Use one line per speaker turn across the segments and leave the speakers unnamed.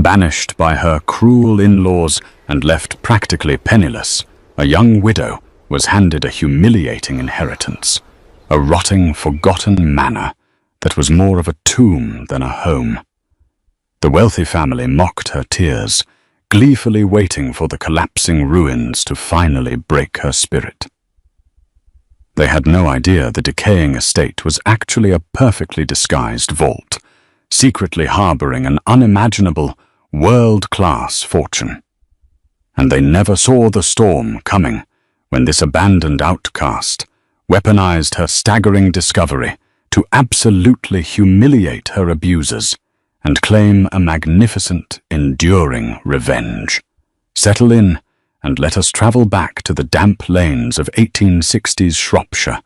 Banished by her cruel in-laws and left practically penniless, a young widow was handed a humiliating inheritance, a rotting, forgotten manor that was more of a tomb than a home. The wealthy family mocked her tears, gleefully waiting for the collapsing ruins to finally break her spirit. They had no idea the decaying estate was actually a perfectly disguised vault, secretly harboring an unimaginable, world-class fortune. And they never saw the storm coming when this abandoned outcast weaponized her staggering discovery to absolutely humiliate her abusers and claim a magnificent, enduring revenge. Settle in and let us travel back to the damp lanes of 1860s Shropshire,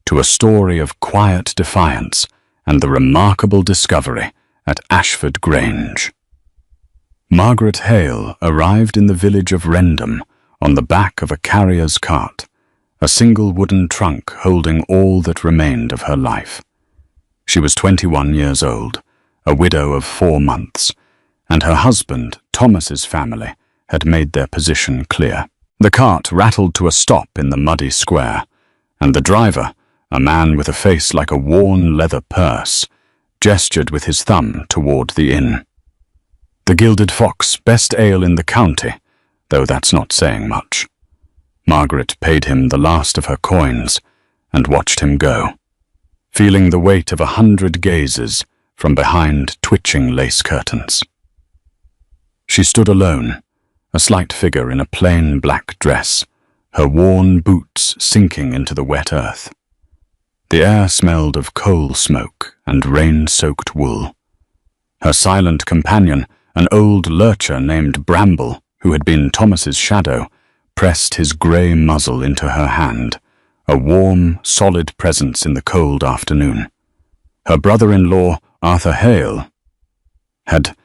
to a story of quiet defiance and the remarkable discovery at Ashford Grange. Margaret Hale arrived in the village of Rendham on the back of a carrier's cart, a single wooden trunk holding all that remained of her life. She was 21 years old, a widow of 4 months, and her husband, Thomas's family, had made their position clear. The cart rattled to a stop in the muddy square, and the driver, a man with a face like a worn leather purse, gestured with his thumb toward the inn. The Gilded Fox, best ale in the county, though that's not saying much. Margaret paid him the last of her coins and watched him go, feeling the weight of 100 gazes from behind twitching lace curtains. She stood alone, a slight figure in a plain black dress, her worn boots sinking into the wet earth. The air smelled of coal smoke and rain-soaked wool. Her silent companion, an old lurcher named Bramble, who had been Thomas's shadow, pressed his grey muzzle into her hand, a warm, solid presence in the cold afternoon. Her brother-in-law, Arthur Hale, had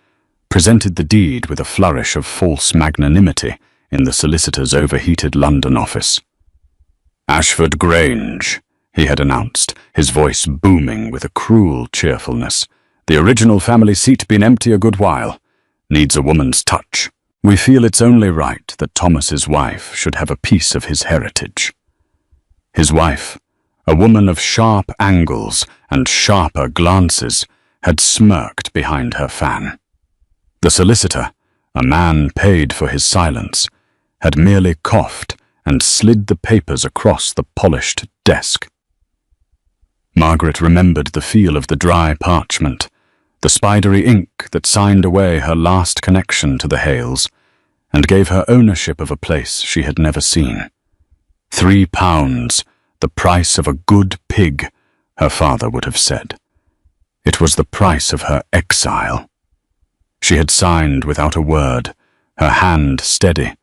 presented the deed with a flourish of false magnanimity in the solicitor's overheated London office. "Ashford Grange," he had announced, his voice booming with a cruel cheerfulness. "The original family seat been empty a good while. Needs a woman's touch. We feel it's only right that Thomas's wife should have a piece of his heritage." His wife, a woman of sharp angles and sharper glances, had smirked behind her fan. The solicitor, a man paid for his silence, had merely coughed and slid the papers across the polished desk. Margaret remembered the feel of the dry parchment, the spidery ink that signed away her last connection to the Hales, and gave her ownership of a place she had never seen. £3, the price of a good pig, her father would have said. It was the price of her exile. She had signed without a word, her hand steady,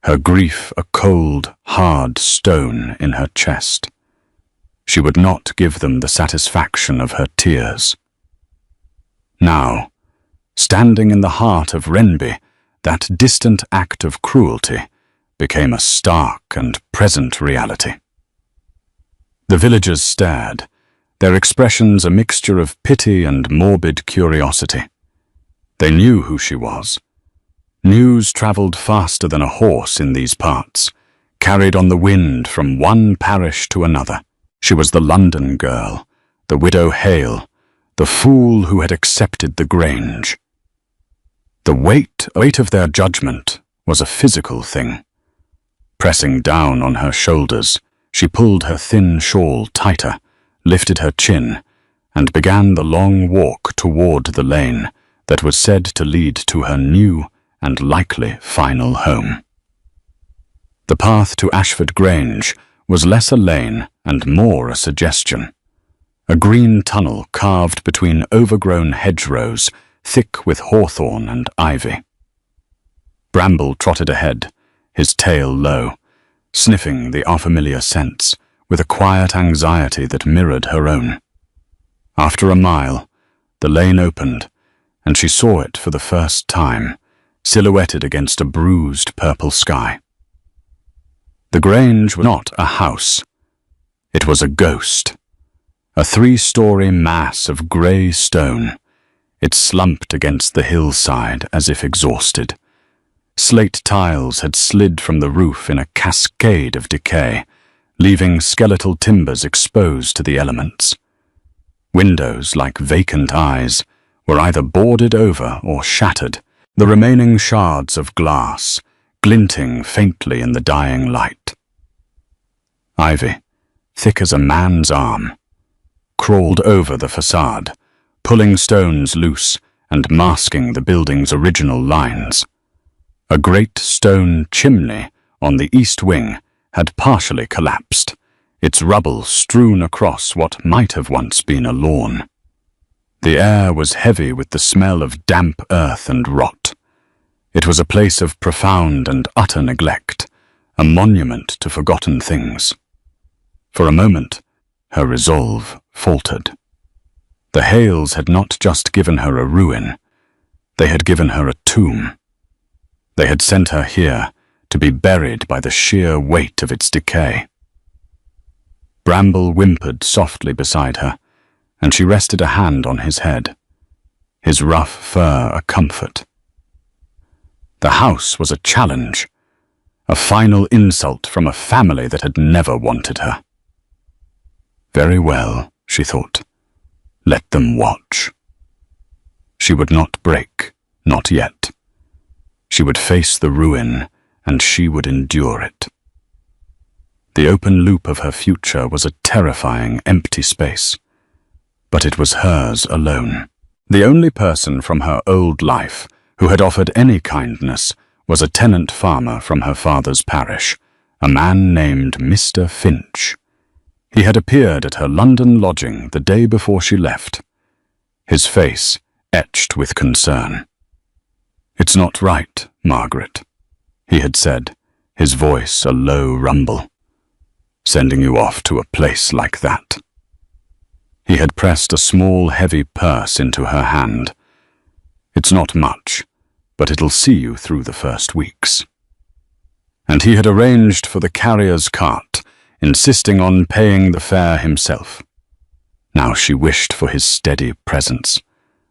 her grief a cold, hard stone in her chest. She would not give them the satisfaction of her tears. Now, standing in the heart of Wrenby, that distant act of cruelty became a stark and present reality. The villagers stared, their expressions a mixture of pity and morbid curiosity. They knew who she was. News travelled faster than a horse in these parts, carried on the wind from one parish to another. She was the London girl, the widow Hale, the fool who had accepted the Grange. The weight of their judgment was a physical thing. Pressing down on her shoulders, she pulled her thin shawl tighter, lifted her chin, and began the long walk toward the lane that was said to lead to her new and likely final home. The path to Ashford Grange was less a lane and more a suggestion. A green tunnel carved between overgrown hedgerows, thick with hawthorn and ivy. Bramble trotted ahead, his tail low, sniffing the unfamiliar scents with a quiet anxiety that mirrored her own. After a mile, the lane opened, and she saw it for the first time, silhouetted against a bruised purple sky. The Grange was not a house. It was a ghost, a 3-story mass of grey stone, It slumped against the hillside as if exhausted. Slate tiles had slid from the roof in a cascade of decay, leaving skeletal timbers exposed to the elements. Windows, like vacant eyes, were either boarded over or shattered, the remaining shards of glass glinting faintly in the dying light. Ivy, thick as a man's arm, crawled over the facade, pulling stones loose and masking the building's original lines. A great stone chimney on the east wing had partially collapsed, its rubble strewn across what might have once been a lawn. The air was heavy with the smell of damp earth and rot. It was a place of profound and utter neglect, a monument to forgotten things. For a moment, her resolve faltered. The Hales had not just given her a ruin, they had given her a tomb. They had sent her here to be buried by the sheer weight of its decay. Bramble whimpered softly beside her, and she rested a hand on his head, his rough fur a comfort. The house was a challenge, a final insult from a family that had never wanted her. Very well, she thought. Let them watch. She would not break, not yet. She would face the ruin, and she would endure it. The open loop of her future was a terrifying, empty space, but it was hers alone. The only person from her old life who had offered any kindness was a tenant farmer from her father's parish, a man named Mr. Finch. He had appeared at her London lodging the day before she left, his face etched with concern. "It's not right, Margaret," he had said, his voice a low rumble. "Sending you off to a place like that." He had pressed a small, heavy purse into her hand. "It's not much, but it'll see you through the first weeks." And he had arranged for the carrier's cart, insisting on paying the fare himself. Now she wished for his steady presence,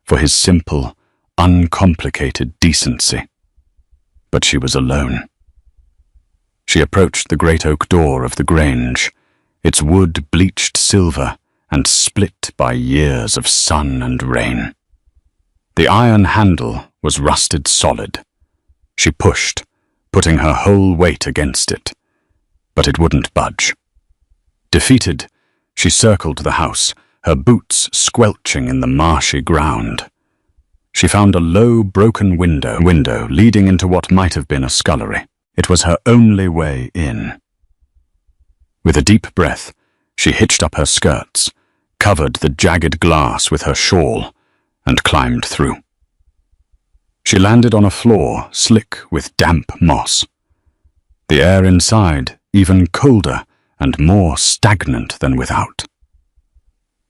for his simple, uncomplicated decency. But she was alone. She approached the great oak door of the Grange, its wood bleached silver and split by years of sun and rain. The iron handle was rusted solid. She pushed, putting her whole weight against it, but it wouldn't budge. Defeated, she circled the house, her boots squelching in the marshy ground. She found a low, broken window leading into what might have been a scullery. It was her only way in. With a deep breath, she hitched up her skirts, covered the jagged glass with her shawl, and climbed through. She landed on a floor slick with damp moss. The air inside even colder and more stagnant than without.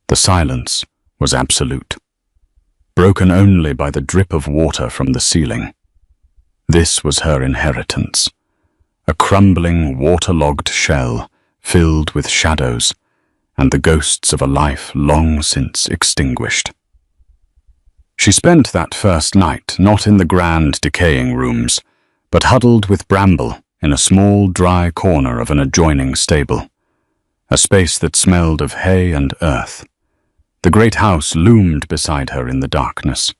The silence was absolute, broken only by the drip of water from the ceiling. This was her inheritance, a crumbling, waterlogged shell filled with shadows and the ghosts of a life long since extinguished. She spent that first night not in the grand decaying rooms, but huddled with Bramble in a small dry corner of an adjoining stable, a space that smelled of hay and earth. The great house loomed beside her in the darkness,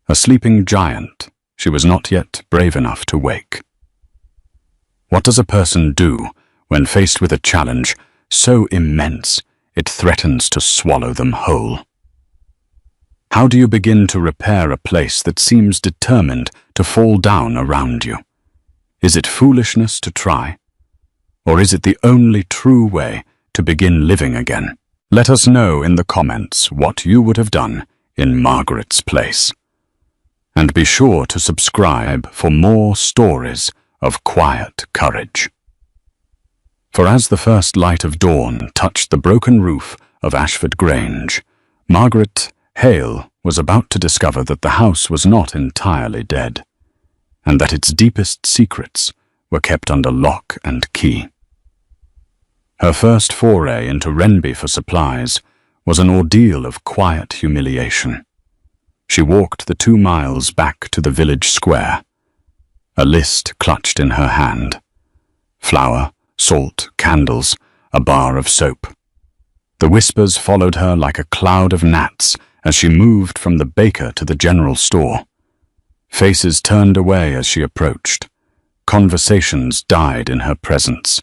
a sleeping giant she was not yet brave enough to wake. What does a person do when faced with a challenge so immense it threatens to swallow them whole? How do you begin to repair a place that seems determined to fall down around you? Is it foolishness to try? Or is it the only true way to begin living again? Let us know in the comments what you would have done in Margaret's place. And be sure to subscribe for more stories of quiet courage. For as the first light of dawn touched the broken roof of Ashford Grange, Margaret Hale was about to discover that the house was not entirely dead, and that its deepest secrets were kept under lock and key. Her first foray into Renby for supplies was an ordeal of quiet humiliation. She walked the 2 miles back to the village square, a list clutched in her hand. Flour, salt, candles, a bar of soap. The whispers followed her like a cloud of gnats as she moved from the baker to the general store. Faces turned away as she approached. Conversations died in her presence.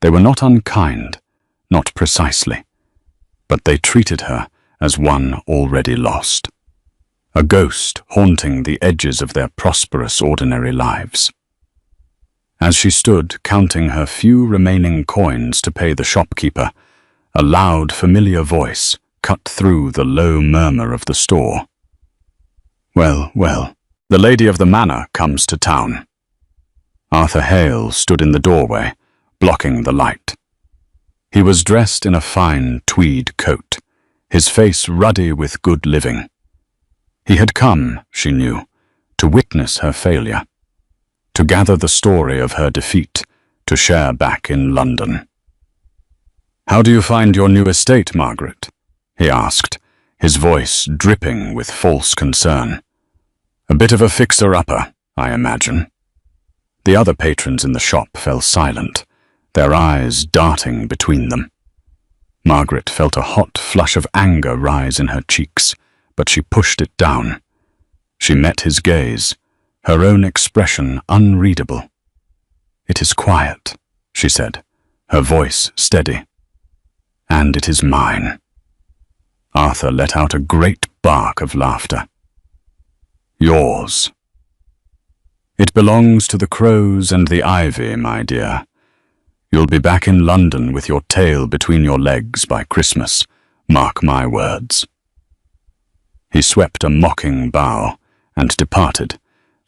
They were not unkind, not precisely, but they treated her as one already lost, a ghost haunting the edges of their prosperous ordinary lives. As she stood counting her few remaining coins to pay the shopkeeper, a loud, familiar voice cut through the low murmur of the store. "Well, well, the lady of the manor comes to town." Arthur Hale stood in the doorway, blocking the light. He was dressed in a fine tweed coat, his face ruddy with good living. He had come, she knew, to witness her failure, to gather the story of her defeat, to share back in London. "How do you find your new estate, Margaret?" he asked, his voice dripping with false concern. "A bit of a fixer-upper, I imagine." The other patrons in the shop fell silent, their eyes darting between them. Margaret felt a hot flush of anger rise in her cheeks, but she pushed it down. She met his gaze, her own expression unreadable. "It is quiet," she said, her voice steady. "And it is mine." Arthur let out a great bark of laughter. "Yours." "It belongs to the crows and the ivy, my dear. You'll be back in London with your tail between your legs by Christmas, mark my words." He swept a mocking bow and departed,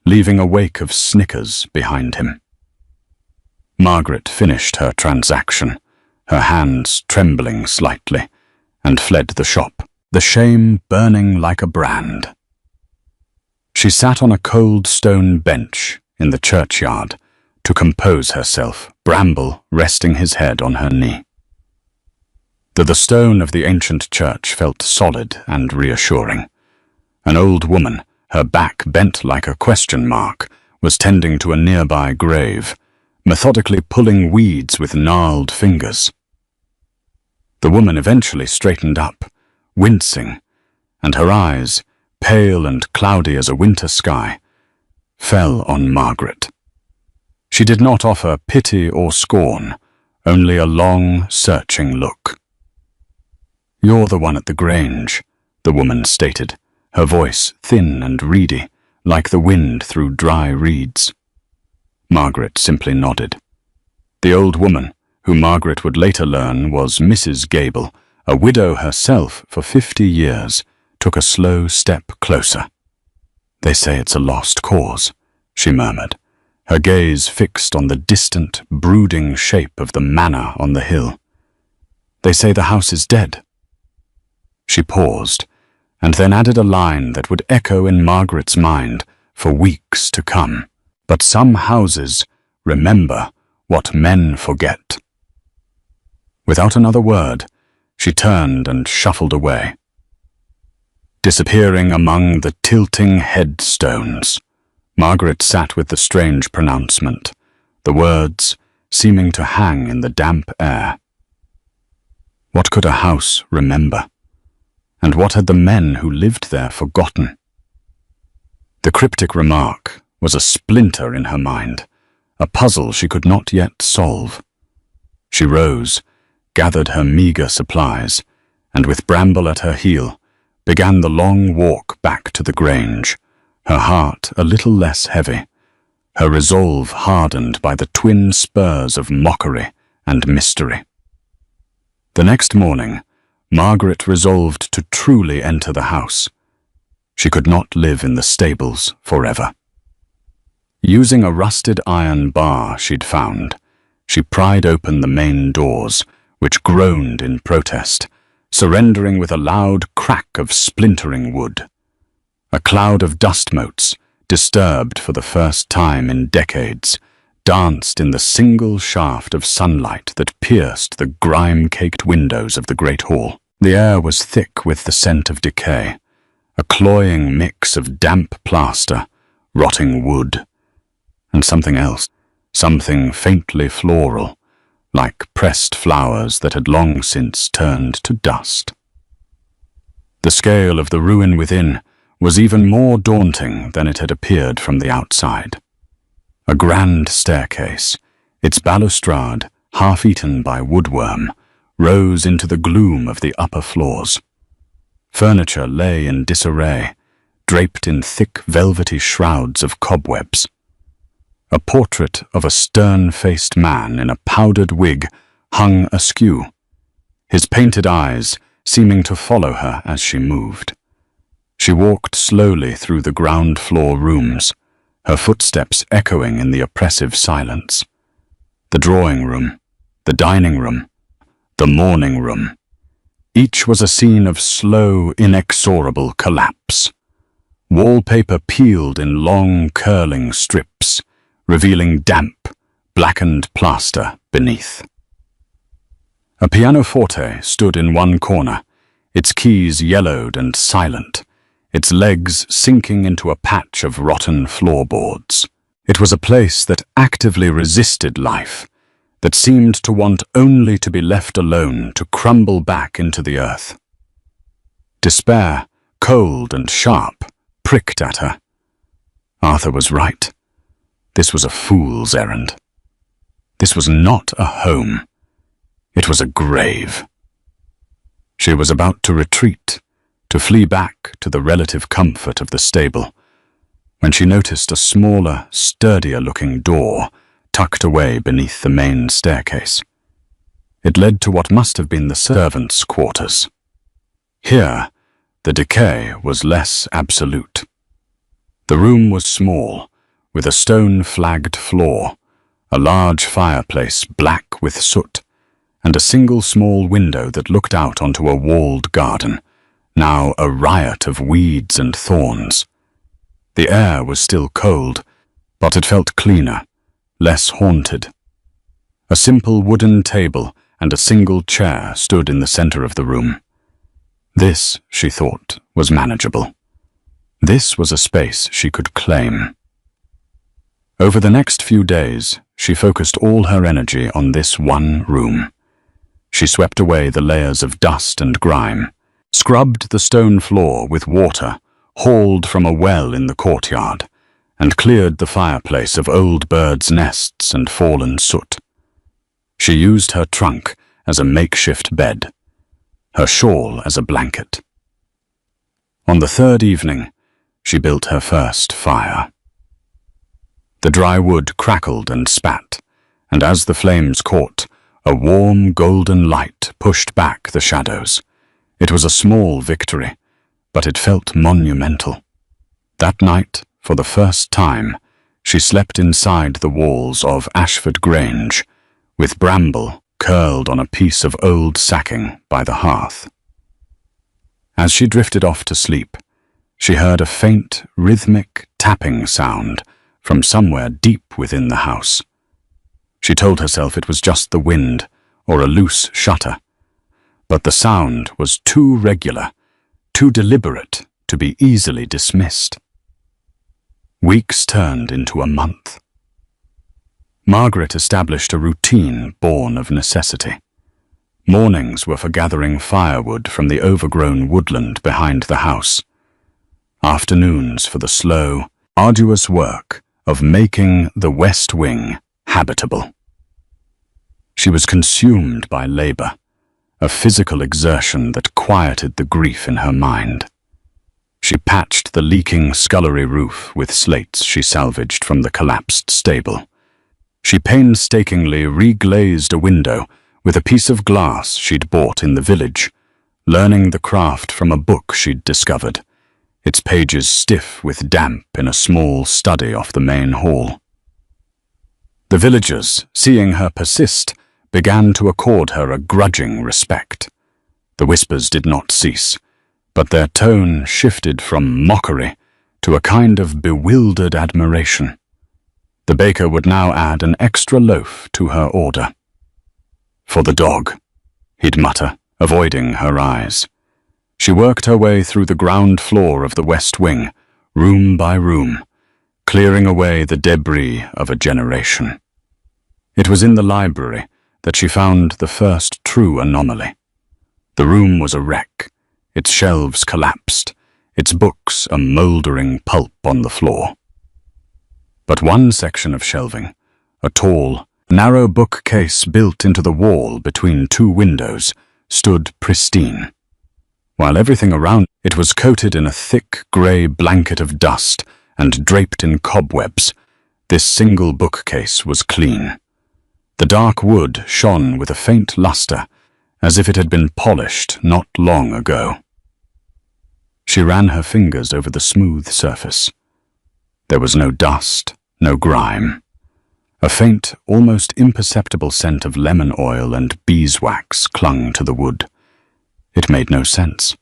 leaving a wake of snickers behind him. Margaret finished her transaction, her hands trembling slightly, and fled the shop, the shame burning like a brand. She sat on a cold stone bench in the churchyard to compose herself, Bramble resting his head on her knee. The stone of the ancient church felt solid and reassuring. An old woman, her back bent like a question mark, was tending to a nearby grave, methodically pulling weeds with gnarled fingers. The woman eventually straightened up, wincing, and her eyes, pale and cloudy as a winter sky, fell on Margaret. She did not offer pity or scorn, only a long, searching look. "You're the one at the Grange," the woman stated, her voice thin and reedy, like the wind through dry reeds. Margaret simply nodded. The old woman, who Margaret would later learn was Mrs. Gable, a widow herself for 50 years, took a slow step closer. "They say it's a lost cause," she murmured, her gaze fixed on the distant, brooding shape of the manor on the hill. "They say the house is dead." She paused, and then added a line that would echo in Margaret's mind for weeks to come. "But some houses remember what men forget." Without another word, she turned and shuffled away, disappearing among the tilting headstones. Margaret sat with the strange pronouncement, the words seeming to hang in the damp air. What could a house remember? And what had the men who lived there forgotten? The cryptic remark was a splinter in her mind, a puzzle she could not yet solve. She rose, gathered her meager supplies, and with Bramble at her heel, began the long walk back to the Grange, her heart a little less heavy, her resolve hardened by the twin spurs of mockery and mystery. The next morning, Margaret resolved to truly enter the house. She could not live in the stables forever. Using a rusted iron bar she'd found, she pried open the main doors, which groaned in protest, surrendering with a loud crack of splintering wood. A cloud of dust motes, disturbed for the first time in decades, danced in the single shaft of sunlight that pierced the grime-caked windows of the great hall. The air was thick with the scent of decay, a cloying mix of damp plaster, rotting wood, and something else, something faintly floral, like pressed flowers that had long since turned to dust. The scale of the ruin within was even more daunting than it had appeared from the outside. A grand staircase, its balustrade, half-eaten by woodworm, rose into the gloom of the upper floors. Furniture lay in disarray, draped in thick velvety shrouds of cobwebs. A portrait of a stern-faced man in a powdered wig hung askew, his painted eyes seeming to follow her as she moved. She walked slowly through the ground-floor rooms, her footsteps echoing in the oppressive silence. The drawing room, the dining room, the morning room. Each was a scene of slow, inexorable collapse. Wallpaper peeled in long, curling strips, revealing damp, blackened plaster beneath. A pianoforte stood in one corner, its keys yellowed and silent, its legs sinking into a patch of rotten floorboards. It was a place that actively resisted life, that seemed to want only to be left alone to crumble back into the earth. Despair, cold and sharp, pricked at her. Arthur was right. This was a fool's errand. This was not a home. It was a grave. She was about to retreat, to flee back to the relative comfort of the stable, when she noticed a smaller, sturdier-looking door tucked away beneath the main staircase. It led to what must have been the servants' quarters. Here, the decay was less absolute. The room was small, with a stone-flagged floor, a large fireplace black with soot, and a single small window that looked out onto a walled garden, now a riot of weeds and thorns. The air was still cold, but it felt cleaner, less haunted. A simple wooden table and a single chair stood in the center of the room. This, she thought, was manageable. This was a space she could claim. Over the next few days, she focused all her energy on this one room. She swept away the layers of dust and grime, scrubbed the stone floor with water hauled from a well in the courtyard, and cleared the fireplace of old birds' nests and fallen soot. She used her trunk as a makeshift bed, her shawl as a blanket. On the third evening, she built her first fire. The dry wood crackled and spat, and as the flames caught, a warm golden light pushed back the shadows. It was a small victory, but it felt monumental. That night, for the first time, she slept inside the walls of Ashford Grange, with Bramble curled on a piece of old sacking by the hearth. As she drifted off to sleep, she heard a faint, rhythmic tapping sound from somewhere deep within the house. She told herself it was just the wind or a loose shutter, but the sound was too regular, too deliberate to be easily dismissed. Weeks turned into a month. Margaret established a routine born of necessity. Mornings were for gathering firewood from the overgrown woodland behind the house. Afternoons for the slow, arduous work of making the West Wing habitable. She was consumed by labor, a physical exertion that quieted the grief in her mind. She patched the leaking scullery roof with slates she salvaged from the collapsed stable. She painstakingly reglazed a window with a piece of glass she'd bought in the village, learning the craft from a book she'd discovered, its pages stiff with damp in a small study off the main hall. The villagers, seeing her persist, began to accord her a grudging respect. The whispers did not cease, but their tone shifted from mockery to a kind of bewildered admiration. The baker would now add an extra loaf to her order. "For the dog," he'd mutter, avoiding her eyes. She worked her way through the ground floor of the West Wing, room by room, clearing away the debris of a generation. It was in the library that she found the first true anomaly. The room was a wreck, its shelves collapsed, its books a mouldering pulp on the floor. But one section of shelving, a tall, narrow bookcase built into the wall between two windows, stood pristine. While everything around it was coated in a thick grey blanket of dust and draped in cobwebs, this single bookcase was clean. The dark wood shone with a faint luster, as if it had been polished not long ago. She ran her fingers over the smooth surface. There was no dust, no grime. A faint, almost imperceptible scent of lemon oil and beeswax clung to the wood. It made no sense.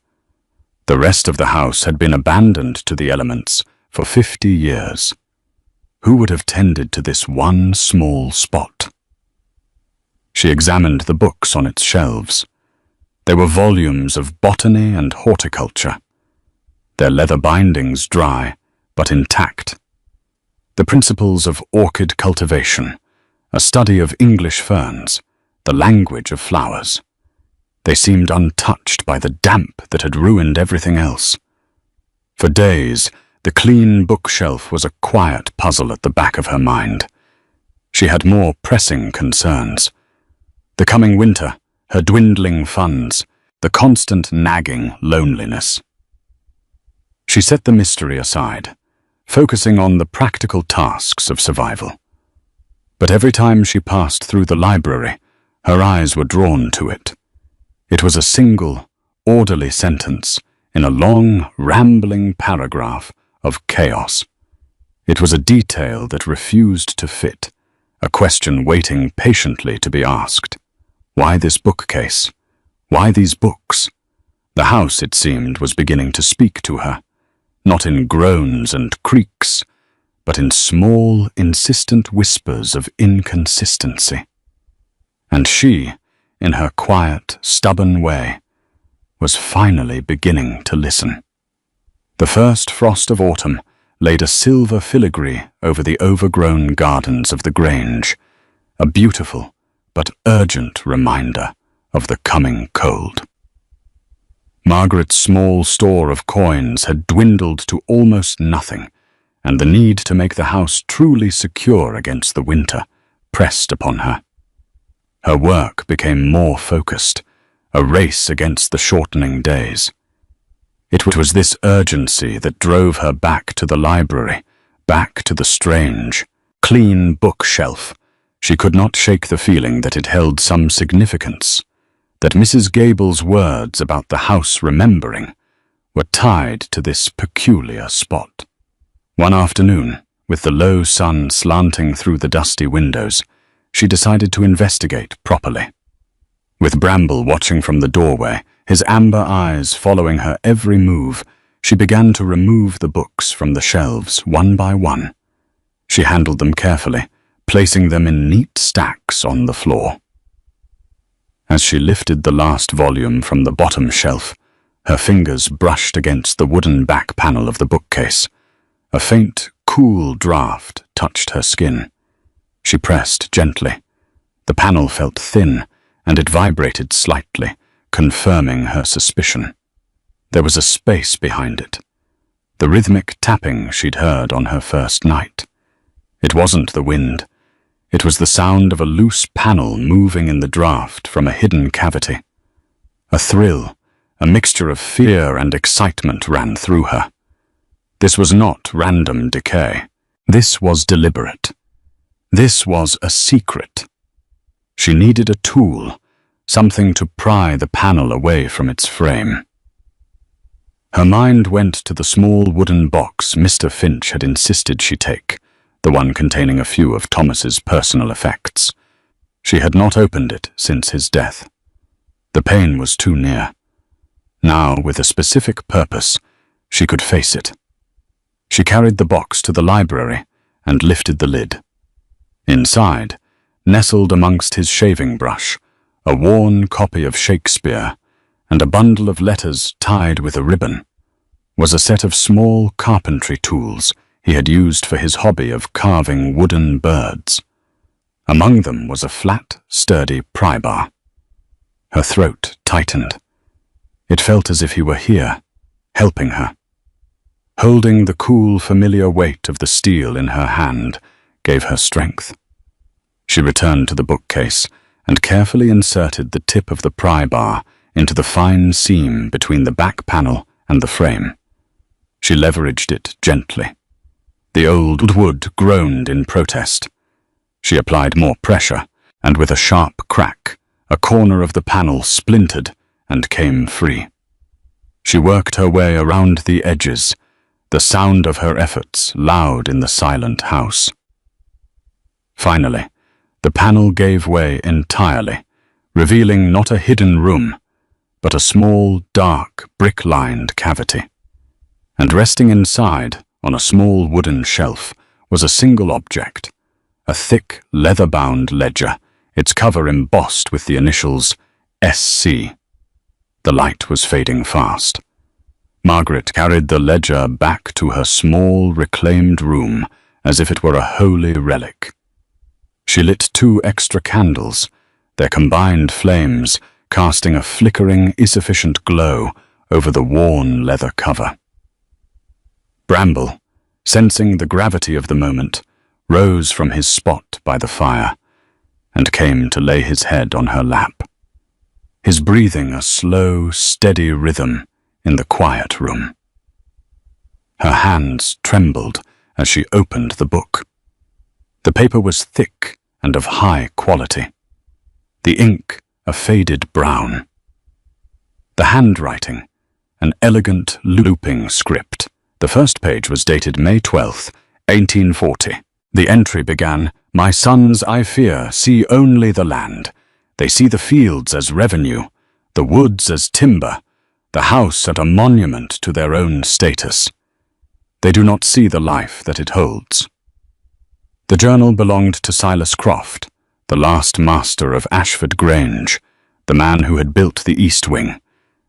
The rest of the house had been abandoned to the elements for 50 years. Who would have tended to this one small spot? She examined the books on its shelves. There were volumes of botany and horticulture, their leather bindings dry but intact. The principles of orchid cultivation, a study of English ferns, the language of flowers. They seemed untouched by the damp that had ruined everything else. For days, the clean bookshelf was a quiet puzzle at the back of her mind. She had more pressing concerns. The coming winter, her dwindling funds, the constant nagging loneliness. She set the mystery aside, focusing on the practical tasks of survival. But every time she passed through the library, her eyes were drawn to it. It was a single, orderly sentence in a long, rambling paragraph of chaos. It was a detail that refused to fit, a question waiting patiently to be asked. Why this bookcase? Why these books? The house, it seemed, was beginning to speak to her, not in groans and creaks, but in small, insistent whispers of inconsistency. And she, in her quiet, stubborn way, was finally beginning to listen. The first frost of autumn laid a silver filigree over the overgrown gardens of the Grange, a beautiful but urgent reminder of the coming cold. Margaret's small store of coins had dwindled to almost nothing, and the need to make the house truly secure against the winter pressed upon her. Her work became more focused, a race against the shortening days. It was this urgency that drove her back to the library, back to the strange, clean bookshelf. She could not shake the feeling that it held some significance, that Mrs. Gable's words about the house remembering were tied to this peculiar spot. One afternoon, with the low sun slanting through the dusty windows, she decided to investigate properly. With Bramble watching from the doorway, his amber eyes following her every move, she began to remove the books from the shelves one by one. She handled them carefully, placing them in neat stacks on the floor. As she lifted the last volume from the bottom shelf, her fingers brushed against the wooden back panel of the bookcase. A faint, cool draft touched her skin. She pressed gently. The panel felt thin, and it vibrated slightly, confirming her suspicion. There was a space behind it, the rhythmic tapping she'd heard on her first night. It wasn't the wind. It was the sound of a loose panel moving in the draft from a hidden cavity. A thrill, a mixture of fear and excitement ran through her. This was not random decay. This was deliberate. This was a secret. She needed a tool, something to pry the panel away from its frame. Her mind went to the small wooden box Mr. Finch had insisted she take, the one containing a few of Thomas's personal effects. She had not opened it since his death. The pain was too near. Now, with a specific purpose, she could face it. She carried the box to the library and lifted the lid. Inside, nestled amongst his shaving brush, a worn copy of Shakespeare and a bundle of letters tied with a ribbon was a set of small carpentry tools he had used for his hobby of carving wooden birds. Among them was a flat, sturdy pry-bar. Her throat tightened. It felt as if he were here, helping her. Holding the cool, familiar weight of the steel in her hand gave her strength. She returned to the bookcase and carefully inserted the tip of the pry-bar into the fine seam between the back panel and the frame. She leveraged it gently. The old wood groaned in protest. She applied more pressure, and with a sharp crack, a corner of the panel splintered and came free. She worked her way around the edges, the sound of her efforts loud in the silent house. Finally, the panel gave way entirely, revealing not a hidden room, but a small, dark, brick-lined cavity. And resting inside, on a small wooden shelf, was a single object, a thick, leather-bound ledger, its cover embossed with the initials SC. The light was fading fast. Margaret carried the ledger back to her small, reclaimed room as if it were a holy relic. She lit 2 extra candles, their combined flames casting a flickering, insufficient glow over the worn leather cover. Bramble, sensing the gravity of the moment, rose from his spot by the fire and came to lay his head on her lap, his breathing a slow, steady rhythm in the quiet room. Her hands trembled as she opened the book. The paper was thick and of high quality, the ink a faded brown. The handwriting, an elegant looping script. The first page was dated May 12th, 1840. The entry began, "My sons, I fear, see only the land. They see the fields as revenue, the woods as timber, the house at a monument to their own status. They do not see the life that it holds." The journal belonged to Silas Croft, the last master of Ashford Grange, the man who had built the east wing,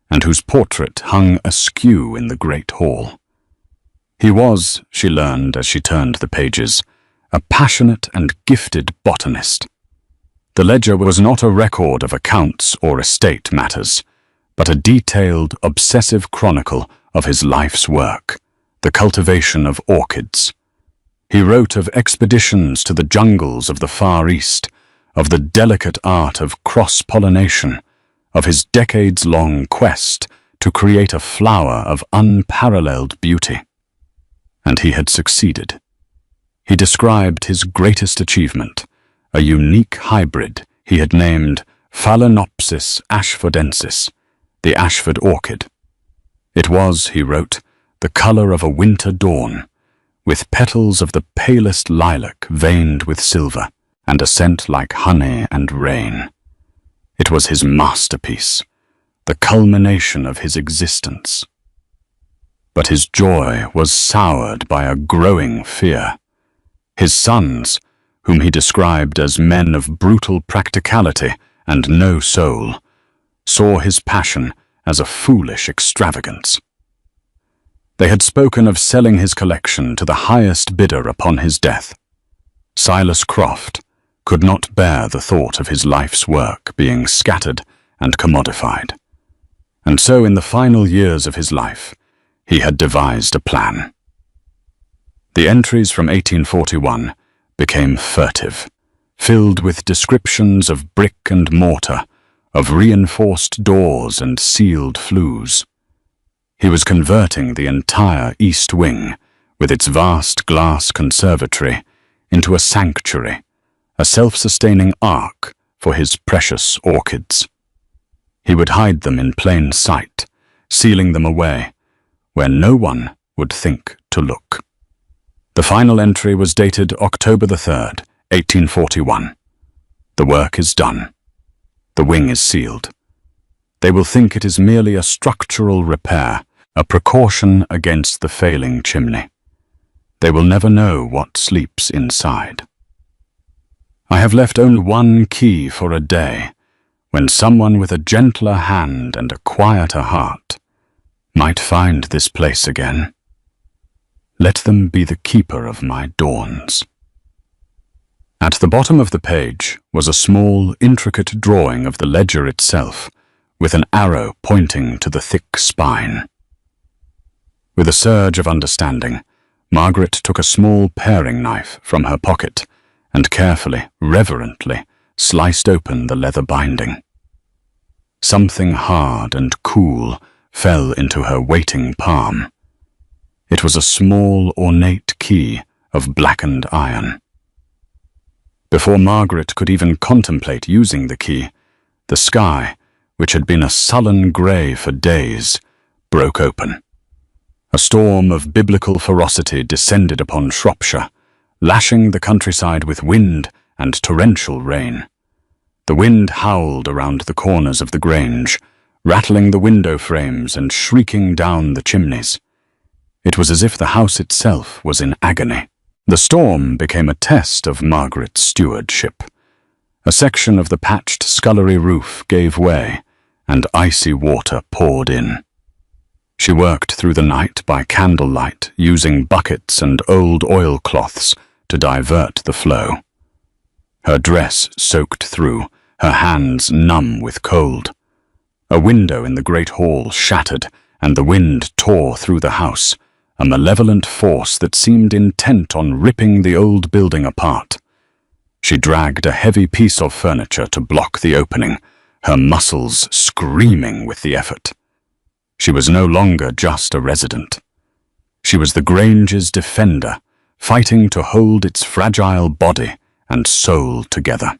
and whose portrait hung askew in the great hall. He was, she learned as she turned the pages, a passionate and gifted botanist. The ledger was not a record of accounts or estate matters, but a detailed, obsessive chronicle of his life's work, the cultivation of orchids. He wrote of expeditions to the jungles of the Far East, of the delicate art of cross-pollination, of his decades-long quest to create a flower of unparalleled beauty. And he had succeeded. He described his greatest achievement, a unique hybrid he had named Phalaenopsis ashfordensis, the Ashford orchid. It was, he wrote, the color of a winter dawn, with petals of the palest lilac veined with silver, and a scent like honey and rain. It was his masterpiece, the culmination of his existence. But his joy was soured by a growing fear. His sons, whom he described as men of brutal practicality and no soul, saw his passion as a foolish extravagance. They had spoken of selling his collection to the highest bidder upon his death. Silas Croft could not bear the thought of his life's work being scattered and commodified. And so in the final years of his life, he had devised a plan. The entries from 1841 became furtive, filled with descriptions of brick and mortar, of reinforced doors and sealed flues. He was converting the entire East Wing, with its vast glass conservatory, into a sanctuary, a self-sustaining ark for his precious orchids. He would hide them in plain sight, sealing them away, where no one would think to look. The final entry was dated October the 3rd, 1841. The work is done. The wing is sealed. They will think it is merely a structural repair, a precaution against the failing chimney. They will never know what sleeps inside. I have left only one key for a day, when someone with a gentler hand and a quieter heart might find this place again. Let them be the keeper of my dawns. At the bottom of the page was a small, intricate drawing of the ledger itself, with an arrow pointing to the thick spine. With a surge of understanding, Margaret took a small paring knife from her pocket and carefully, reverently, sliced open the leather binding. Something hard and cool fell into her waiting palm. It was a small, ornate key of blackened iron. Before Margaret could even contemplate using the key, the sky, which had been a sullen grey for days, broke open. A storm of biblical ferocity descended upon Shropshire, lashing the countryside with wind and torrential rain. The wind howled around the corners of the Grange, rattling the window frames and shrieking down the chimneys. It was as if the house itself was in agony. The storm became a test of Margaret's stewardship. A section of the patched scullery roof gave way, and icy water poured in. She worked through the night by candlelight, using buckets and old oilcloths to divert the flow. Her dress soaked through, her hands numb with cold. A window in the great hall shattered, and the wind tore through the house, a malevolent force that seemed intent on ripping the old building apart. She dragged a heavy piece of furniture to block the opening, her muscles screaming with the effort. She was no longer just a resident. She was the Grange's defender, fighting to hold its fragile body and soul together.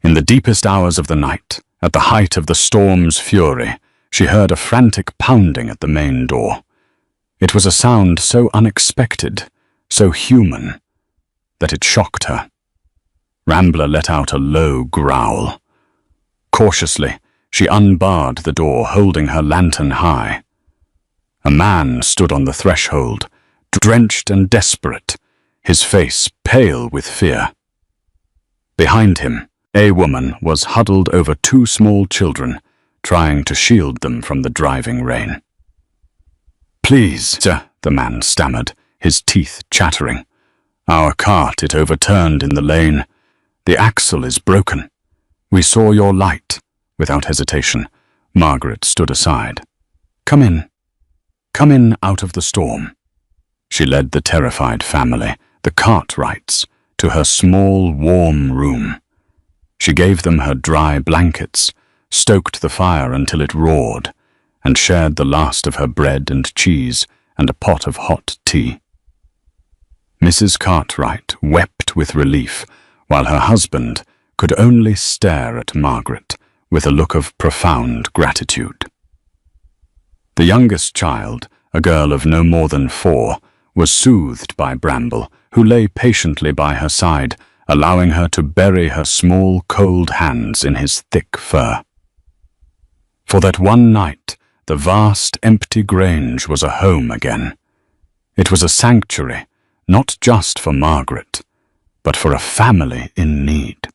In the deepest hours of the night, at the height of the storm's fury, she heard a frantic pounding at the main door. It was a sound so unexpected, so human, that it shocked her. Rambler let out a low growl. Cautiously, she unbarred the door, holding her lantern high. A man stood on the threshold, drenched and desperate, his face pale with fear. Behind him, a woman was huddled over two small children, trying to shield them from the driving rain. "Please, sir," the man stammered, his teeth chattering. "Our cart, it overturned in the lane. The axle is broken. We saw your light." Without hesitation, Margaret stood aside. Come in out of the storm." She led the terrified family, the Cartwrights, to her small, warm room. She gave them her dry blankets, stoked the fire until it roared, and shared the last of her bread and cheese and a pot of hot tea. Mrs. Cartwright wept with relief, while her husband could only stare at Margaret with a look of profound gratitude. The youngest child, a girl of no more than 4, was soothed by Bramble, who lay patiently by her side, allowing her to bury her small, cold hands in his thick fur. For that one night, the vast, empty Grange was a home again. It was a sanctuary, not just for Margaret, but for a family in need.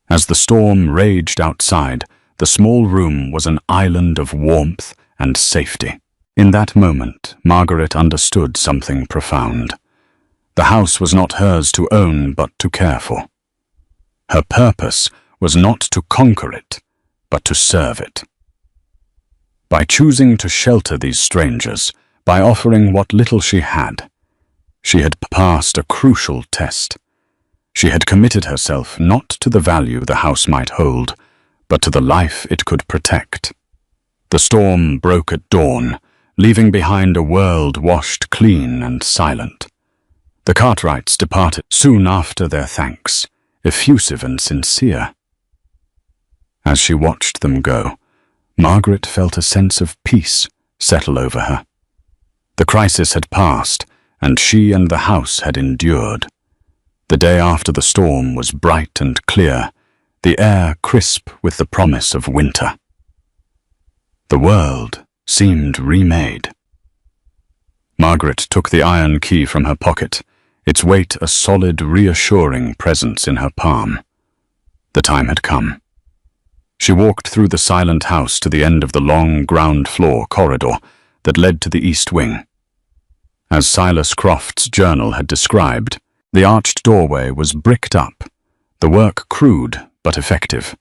As the storm raged outside, the small room was an island of warmth and safety. In that moment, Margaret understood something profound. The house was not hers to own, but to care for. Her purpose was not to conquer it, but to serve it. By choosing to shelter these strangers, by offering what little she had passed a crucial test. She had committed herself not to the value the house might hold, but to the life it could protect. The storm broke at dawn, leaving behind a world washed clean and silent. The Cartwrights departed soon after, their thanks, effusive and sincere. As she watched them go, Margaret felt a sense of peace settle over her. The crisis had passed, and she and the house had endured. The day after the storm was bright and clear, the air crisp with the promise of winter. The world seemed remade. Margaret took the iron key from her pocket, its weight a solid, reassuring presence in her palm. The time had come. She walked through the silent house to the end of the long ground-floor corridor that led to the east wing. As Silas Croft's journal had described, the arched doorway was bricked up, the work crude but effective.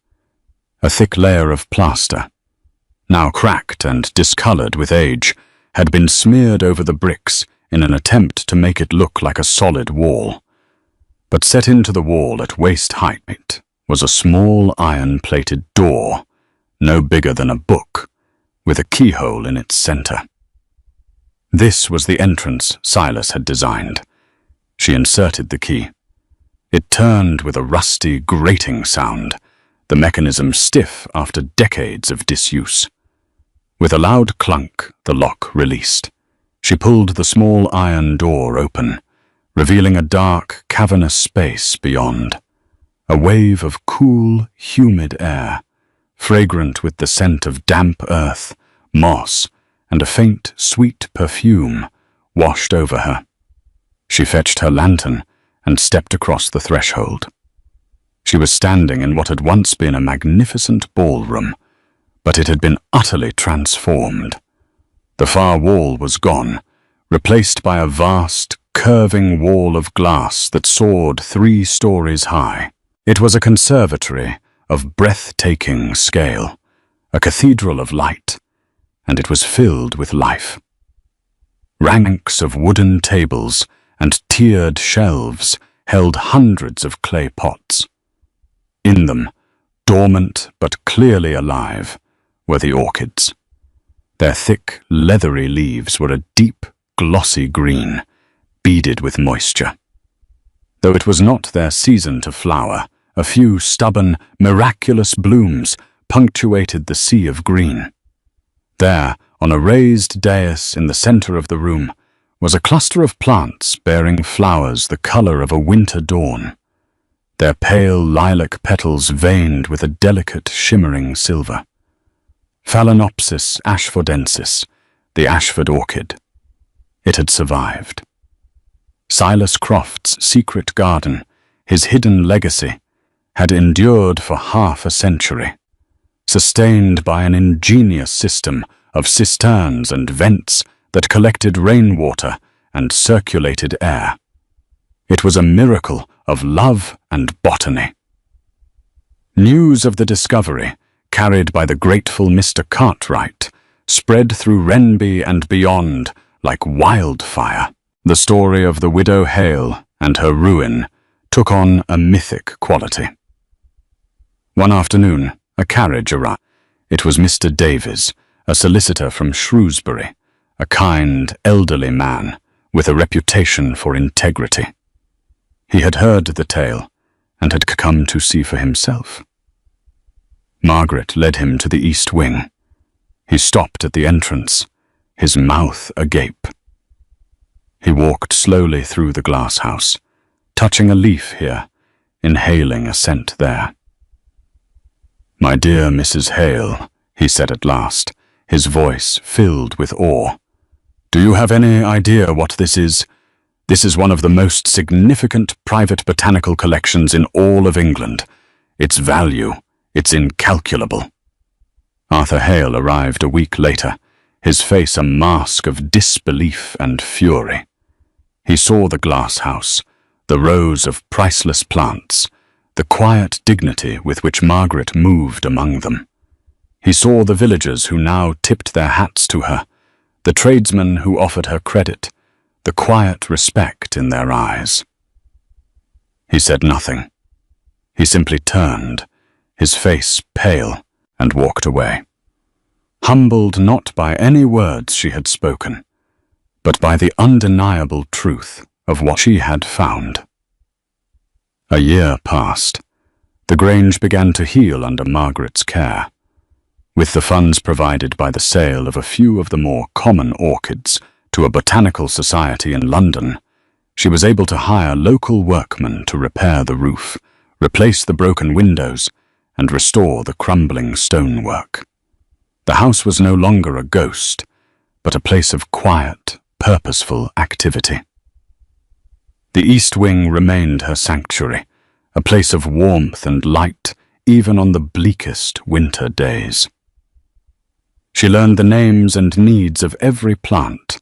A thick layer of plaster, now cracked and discolored with age, had been smeared over the bricks in an attempt to make it look like a solid wall. But set into the wall at waist height was a small iron-plated door, no bigger than a book, with a keyhole in its center. This was the entrance Silas had designed. She inserted the key. It turned with a rusty, grating sound, the mechanism stiff after decades of disuse. With a loud clunk, the lock released. She pulled the small iron door open, revealing a dark, cavernous space beyond. A wave of cool, humid air, fragrant with the scent of damp earth, moss, and a faint, sweet perfume, washed over her. She fetched her lantern and stepped across the threshold. She was standing in what had once been a magnificent ballroom, but it had been utterly transformed. The far wall was gone, replaced by a vast, curving wall of glass that soared 3 stories high. It was a conservatory of breathtaking scale, a cathedral of light, and it was filled with life. Ranks of wooden tables and tiered shelves held hundreds of clay pots. In them, dormant but clearly alive, were the orchids. Their thick, leathery leaves were a deep, glossy green, beaded with moisture. Though it was not their season to flower, a few stubborn, miraculous blooms punctuated the sea of green. There, on a raised dais in the center of the room, was a cluster of plants bearing flowers the color of a winter dawn. Their pale lilac petals veined with a delicate, shimmering silver. Phalaenopsis ashfordensis, the Ashford orchid. It had survived. Silas Croft's secret garden, his hidden legacy, had endured for half a century, sustained by an ingenious system of cisterns and vents that collected rainwater and circulated air. It was a miracle of love and botany. News of the discovery, carried by the grateful Mr. Cartwright, spread through Wrenby and beyond like wildfire. The story of the widow Hale and her ruin took on a mythic quality. One afternoon, a carriage arrived. It was Mr. Davies, a solicitor from Shrewsbury, a kind, elderly man with a reputation for integrity. He had heard the tale and had come to see for himself. Margaret led him to the east wing. He stopped at the entrance, his mouth agape. He walked slowly through the glass house, touching a leaf here, inhaling a scent there. "My dear Mrs. Hale," he said at last, his voice filled with awe. "Do you have any idea what this is? This is one of the most significant private botanical collections in all of England. Its value, it's incalculable." Arthur Hale arrived a week later, his face a mask of disbelief and fury. He saw the glass house, the rows of priceless plants, the quiet dignity with which Margaret moved among them. He saw the villagers who now tipped their hats to her, the tradesmen who offered her credit, the quiet respect in their eyes. He said nothing. He simply turned, his face pale, and walked away, humbled not by any words she had spoken, but by the undeniable truth of what she had found. A year passed. The Grange began to heal under Margaret's care. With the funds provided by the sale of a few of the more common orchids to a botanical society in London, she was able to hire local workmen to repair the roof, replace the broken windows, and restore the crumbling stonework. The house was no longer a ghost, but a place of quiet, purposeful activity. The east wing remained her sanctuary, a place of warmth and light even on the bleakest winter days. She learned the names and needs of every plant,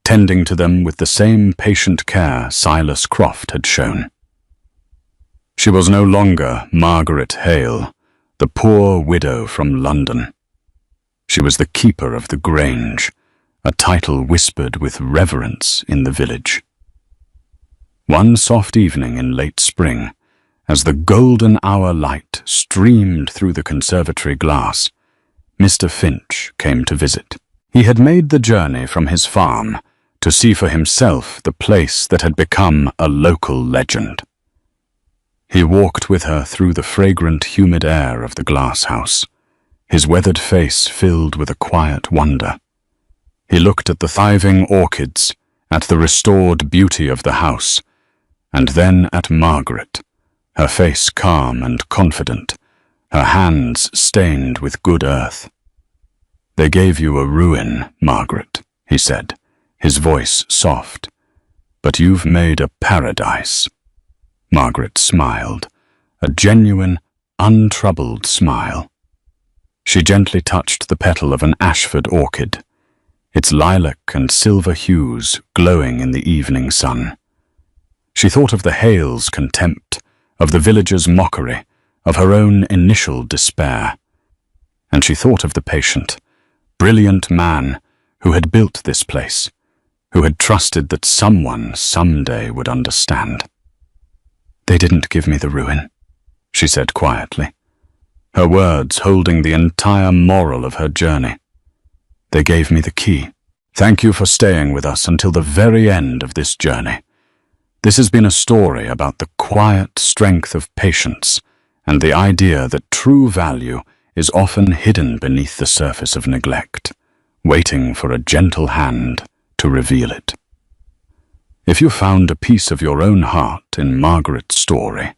tending to them with the same patient care Silas Croft had shown. She was no longer Margaret Hale, the poor widow from London. She was the keeper of the Grange, a title whispered with reverence in the village. One soft evening in late spring, as the golden hour light streamed through the conservatory glass, Mr. Finch came to visit. He had made the journey from his farm to see for himself the place that had become a local legend. He walked with her through the fragrant, humid air of the glass house, his weathered face filled with a quiet wonder. He looked at the thriving orchids, at the restored beauty of the house, and then at Margaret, her face calm and confident, her hands stained with good earth. "They gave you a ruin, Margaret," he said, his voice soft, "but you've made a paradise." Margaret smiled, a genuine, untroubled smile. She gently touched the petal of an Ashford orchid, its lilac and silver hues glowing in the evening sun. She thought of the Hales' contempt, of the villagers' mockery, of her own initial despair. And she thought of the patient, brilliant man who had built this place, who had trusted that someone someday would understand. "They didn't give me the ruin," she said quietly, her words holding the entire moral of her journey. "They gave me the key. Thank you for staying with us until the very end of this journey. This has been a story about the quiet strength of patience and the idea that true value is often hidden beneath the surface of neglect, waiting for a gentle hand to reveal it." If you found a piece of your own heart in Margaret's story,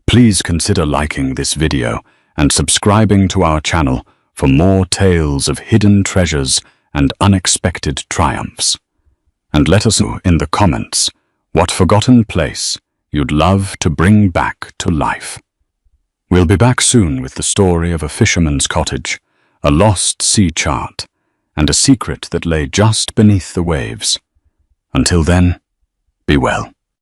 please consider liking this video and subscribing to our channel for more tales of hidden treasures and unexpected triumphs. And let us know in the comments what forgotten place you'd love to bring back to life. We'll be back soon with the story of a fisherman's cottage, a lost sea chart, and a secret that lay just beneath the waves. Until then, be well.